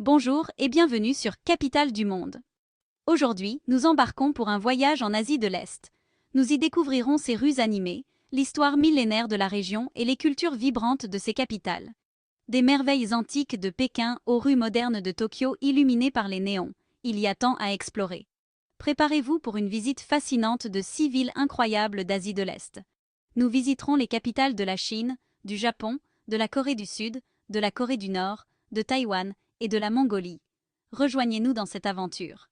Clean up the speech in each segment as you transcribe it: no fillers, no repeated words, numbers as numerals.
Bonjour et bienvenue sur Capitale du Monde. Aujourd'hui, nous embarquons pour un voyage en Asie de l'Est. Nous y découvrirons ses rues animées, l'histoire millénaire de la région et les cultures vibrantes de ses capitales. Des merveilles antiques de Pékin aux rues modernes de Tokyo illuminées par les néons, il y a tant à explorer. Préparez-vous pour une visite fascinante de 6 villes incroyables d'Asie de l'Est. Nous visiterons les capitales de la Chine, du Japon, de la Corée du Sud, de la Corée du Nord, de Taïwan et de la Mongolie. Rejoignez-nous dans cette aventure.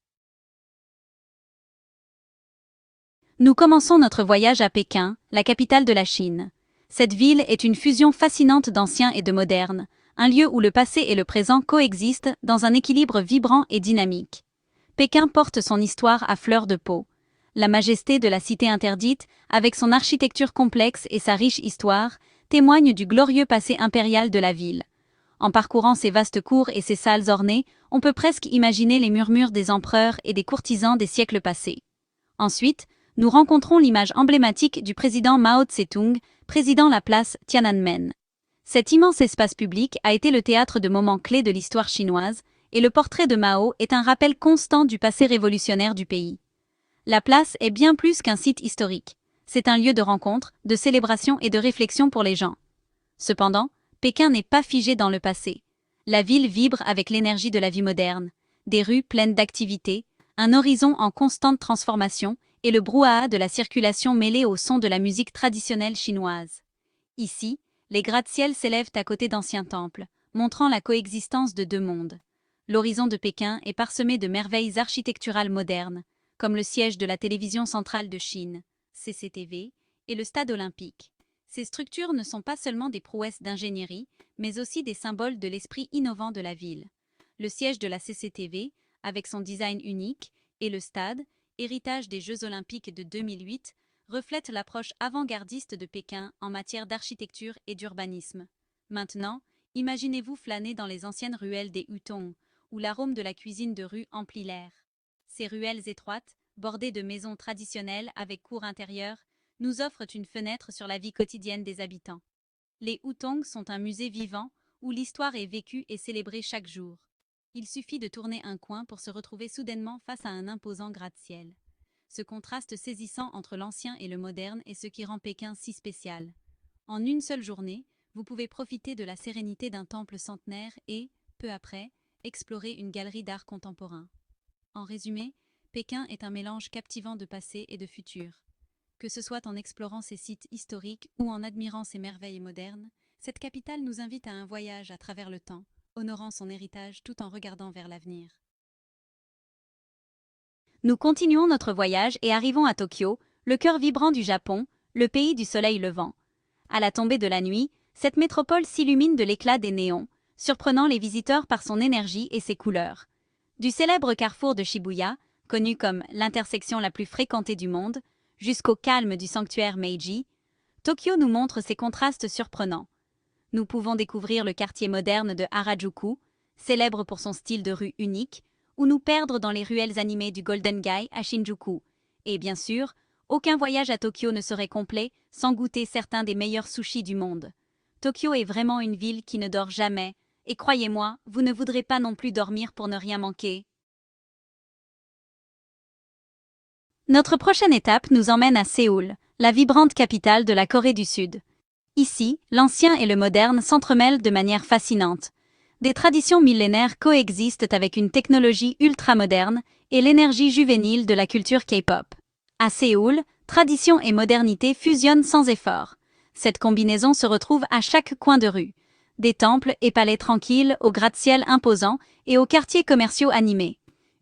Nous commençons notre voyage à Pékin, la capitale de la Chine. Cette ville est une fusion fascinante d'ancien et de moderne, un lieu où le passé et le présent coexistent dans un équilibre vibrant et dynamique. Pékin porte son histoire à fleur de peau. La majesté de la cité interdite, avec son architecture complexe et sa riche histoire, témoigne du glorieux passé impérial de la ville. En parcourant ses vastes cours et ses salles ornées, on peut presque imaginer les murmures des empereurs et des courtisans des siècles passés. Ensuite, nous rencontrons l'image emblématique du président Mao Tse-tung, présidant la place Tiananmen. Cet immense espace public a été le théâtre de moments clés de l'histoire chinoise, et le portrait de Mao est un rappel constant du passé révolutionnaire du pays. La place est bien plus qu'un site historique. C'est un lieu de rencontre, de célébration et de réflexion pour les gens. Cependant, Pékin n'est pas figé dans le passé. La ville vibre avec l'énergie de la vie moderne, des rues pleines d'activités, un horizon en constante transformation et le brouhaha de la circulation mêlé au son de la musique traditionnelle chinoise. Ici, les gratte-ciels s'élèvent à côté d'anciens temples, montrant la coexistence de deux mondes. L'horizon de Pékin est parsemé de merveilles architecturales modernes, comme le siège de la télévision centrale de Chine, CCTV, et le stade olympique. Ces structures ne sont pas seulement des prouesses d'ingénierie, mais aussi des symboles de l'esprit innovant de la ville. Le siège de la CCTV, avec son design unique, et le stade, héritage des Jeux olympiques de 2008, reflètent l'approche avant-gardiste de Pékin en matière d'architecture et d'urbanisme. Maintenant, imaginez-vous flâner dans les anciennes ruelles des Hutong, où l'arôme de la cuisine de rue emplit l'air. Ces ruelles étroites, bordées de maisons traditionnelles avec cours intérieures, nous offrent une fenêtre sur la vie quotidienne des habitants. Les Hutong sont un musée vivant où l'histoire est vécue et célébrée chaque jour. Il suffit de tourner un coin pour se retrouver soudainement face à un imposant gratte-ciel. Ce contraste saisissant entre l'ancien et le moderne est ce qui rend Pékin si spécial. En une seule journée, vous pouvez profiter de la sérénité d'un temple centenaire et, peu après, explorer une galerie d'art contemporain. En résumé, Pékin est un mélange captivant de passé et de futur. Que ce soit en explorant ses sites historiques ou en admirant ses merveilles modernes, cette capitale nous invite à un voyage à travers le temps, honorant son héritage tout en regardant vers l'avenir. Nous continuons notre voyage et arrivons à Tokyo, le cœur vibrant du Japon, le pays du soleil levant. À la tombée de la nuit, cette métropole s'illumine de l'éclat des néons, surprenant les visiteurs par son énergie et ses couleurs. Du célèbre carrefour de Shibuya, connu comme l'intersection la plus fréquentée du monde, jusqu'au calme du sanctuaire Meiji, Tokyo nous montre ses contrastes surprenants. Nous pouvons découvrir le quartier moderne de Harajuku, célèbre pour son style de rue unique, ou nous perdre dans les ruelles animées du Golden Gai à Shinjuku. Et bien sûr, aucun voyage à Tokyo ne serait complet sans goûter certains des meilleurs sushis du monde. Tokyo est vraiment une ville qui ne dort jamais, et croyez-moi, vous ne voudrez pas non plus dormir pour ne rien manquer. Notre prochaine étape nous emmène à Séoul, la vibrante capitale de la Corée du Sud. Ici, l'ancien et le moderne s'entremêlent de manière fascinante. Des traditions millénaires coexistent avec une technologie ultramoderne et l'énergie juvénile de la culture K-pop. À Séoul, tradition et modernité fusionnent sans effort. Cette combinaison se retrouve à chaque coin de rue. Des temples et palais tranquilles aux gratte-ciel imposants et aux quartiers commerciaux animés.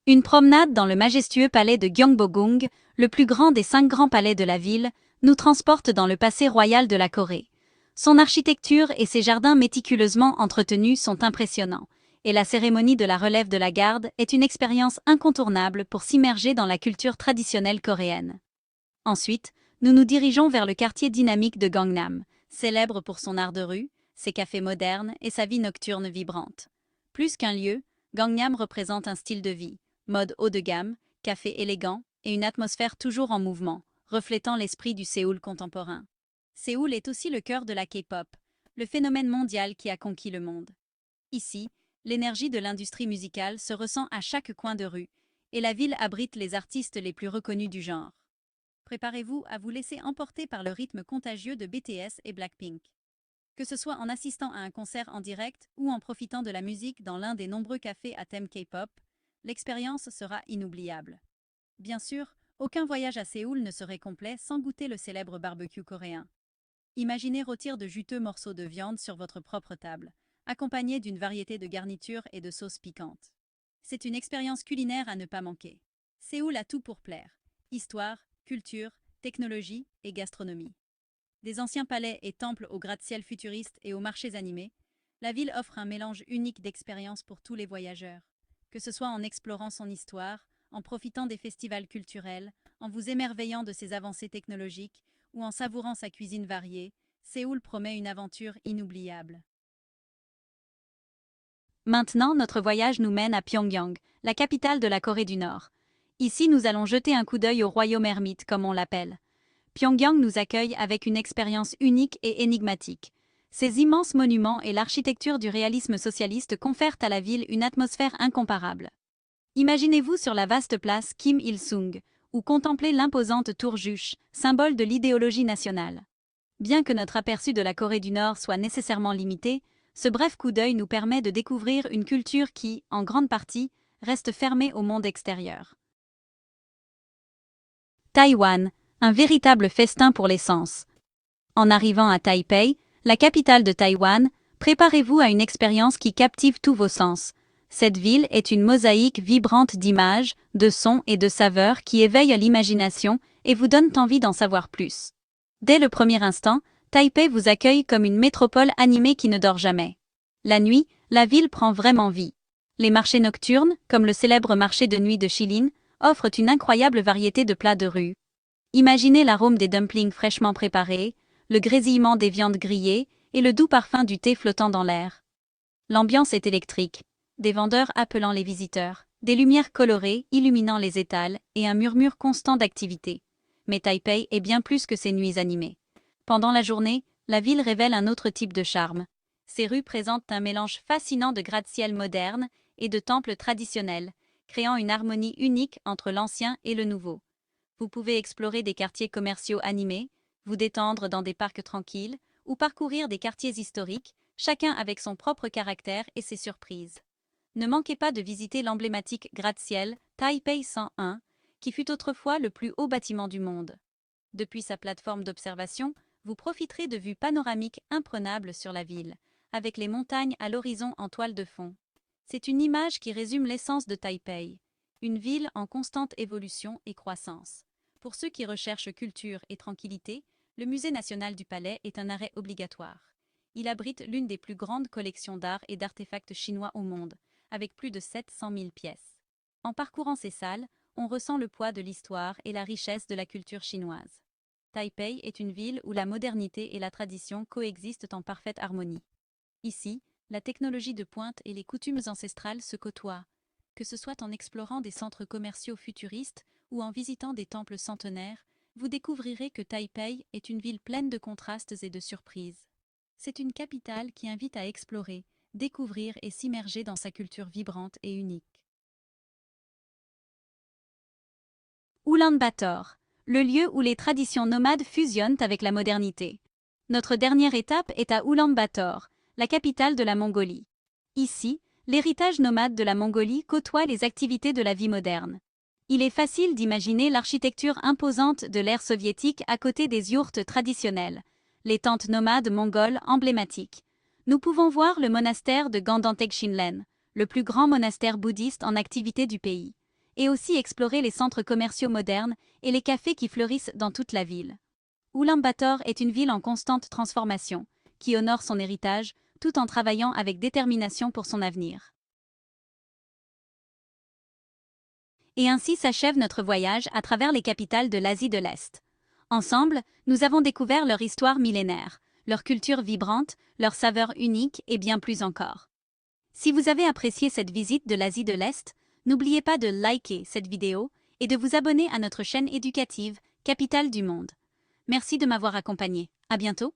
Une promenade dans le majestueux palais de Gyeongbokgung, le plus grand des 5 grands palais de la ville, nous transporte dans le passé royal de la Corée. Son architecture et ses jardins méticuleusement entretenus sont impressionnants, et la cérémonie de la relève de la garde est une expérience incontournable pour s'immerger dans la culture traditionnelle coréenne. Ensuite, nous nous dirigeons vers le quartier dynamique de Gangnam, célèbre pour son art de rue, ses cafés modernes et sa vie nocturne vibrante. Plus qu'un lieu, Gangnam représente un style de vie, mode haut de gamme, café élégant et une atmosphère toujours en mouvement, reflétant l'esprit du Séoul contemporain. Séoul est aussi le cœur de la K-pop, le phénomène mondial qui a conquis le monde. Ici, L'énergie de l'industrie musicale se ressent à chaque coin de rue, et la ville abrite les artistes les plus reconnus du genre. Préparez-vous à vous laisser emporter par le rythme contagieux de BTS et Blackpink. Que ce soit en assistant à un concert en direct ou en profitant de la musique dans l'un des nombreux cafés à thème K-pop, l'expérience sera inoubliable. Bien sûr, aucun voyage à Séoul ne serait complet sans goûter le célèbre barbecue coréen. Imaginez rôtir de juteux morceaux de viande sur votre propre table, accompagnés d'une variété de garnitures et de sauces piquantes. C'est une expérience culinaire à ne pas manquer. Séoul a tout pour plaire. Histoire, culture, technologie et gastronomie. Des anciens palais et temples aux gratte-ciel futuristes et aux marchés animés, la ville offre un mélange unique d'expériences pour tous les voyageurs. Que ce soit en explorant son histoire, en profitant des festivals culturels, en vous émerveillant de ses avancées technologiques ou en savourant sa cuisine variée, Séoul promet une aventure inoubliable. Maintenant, notre voyage nous mène à Pyongyang, la capitale de la Corée du Nord. Ici, nous allons jeter un coup d'œil au royaume ermite, comme on l'appelle. Pyongyang nous accueille avec une expérience unique et énigmatique. Ses immenses monuments et l'architecture du réalisme socialiste confèrent à la ville une atmosphère incomparable. Imaginez-vous sur la vaste place Kim Il-sung, ou contemplez l'imposante tour Juche, symbole de l'idéologie nationale. Bien que notre aperçu de la Corée du Nord soit nécessairement limité, ce bref coup d'œil nous permet de découvrir une culture qui, en grande partie, reste fermée au monde extérieur. Taïwan, un véritable festin pour les sens. En arrivant à Taipei, la capitale de Taïwan, préparez-vous à une expérience qui captive tous vos sens. Cette ville est une mosaïque vibrante d'images, de sons et de saveurs qui éveillent l'imagination et vous donnent envie d'en savoir plus. Dès le premier instant, Taipei vous accueille comme une métropole animée qui ne dort jamais. La nuit, la ville prend vraiment vie. Les marchés nocturnes, comme le célèbre marché de nuit de Shilin, offrent une incroyable variété de plats de rue. Imaginez l'arôme des dumplings fraîchement préparés, le grésillement des viandes grillées et le doux parfum du thé flottant dans l'air. L'ambiance est électrique, des vendeurs appelant les visiteurs, des lumières colorées illuminant les étals et un murmure constant d'activité. Mais Taipei est bien plus que ces nuits animées. Pendant la journée, la ville révèle un autre type de charme. Ses rues présentent un mélange fascinant de gratte-ciel modernes et de temples traditionnels, créant une harmonie unique entre l'ancien et le nouveau. Vous pouvez explorer des quartiers commerciaux animés, vous détendre dans des parcs tranquilles, ou parcourir des quartiers historiques, chacun avec son propre caractère et ses surprises. Ne manquez pas de visiter l'emblématique gratte-ciel Taipei 101, qui fut autrefois le plus haut bâtiment du monde. Depuis sa plateforme d'observation, vous profiterez de vues panoramiques imprenables sur la ville, avec les montagnes à l'horizon en toile de fond. C'est une image qui résume l'essence de Taipei, une ville en constante évolution et croissance. Pour ceux qui recherchent culture et tranquillité, le Musée national du Palais est un arrêt obligatoire. Il abrite l'une des plus grandes collections d'art et d'artefacts chinois au monde, avec plus de 700 000 pièces. En parcourant ces salles, on ressent le poids de l'histoire et la richesse de la culture chinoise. Taipei est une ville où la modernité et la tradition coexistent en parfaite harmonie. Ici, la technologie de pointe et les coutumes ancestrales se côtoient, que ce soit en explorant des centres commerciaux futuristes ou en visitant des temples centenaires, vous découvrirez que Taipei est une ville pleine de contrastes et de surprises. C'est une capitale qui invite à explorer, découvrir et s'immerger dans sa culture vibrante et unique. Ulaanbaatar, le lieu où les traditions nomades fusionnent avec la modernité. Notre dernière étape est à Ulaanbaatar, la capitale de la Mongolie. Ici, l'héritage nomade de la Mongolie côtoie les activités de la vie moderne. Il est facile d'imaginer l'architecture imposante de l'ère soviétique à côté des yourtes traditionnelles, les tentes nomades mongoles emblématiques. Nous pouvons voir le monastère de Gandanteg Shinlen, le plus grand monastère bouddhiste en activité du pays, et aussi explorer les centres commerciaux modernes et les cafés qui fleurissent dans toute la ville. Ulaanbaatar est une ville en constante transformation, qui honore son héritage tout en travaillant avec détermination pour son avenir. Et ainsi s'achève notre voyage à travers les capitales de l'Asie de l'Est. Ensemble, nous avons découvert leur histoire millénaire, leur culture vibrante, leurs saveurs uniques et bien plus encore. Si vous avez apprécié cette visite de l'Asie de l'Est, n'oubliez pas de liker cette vidéo et de vous abonner à notre chaîne éducative Capitale du Monde. Merci de m'avoir accompagné. À bientôt.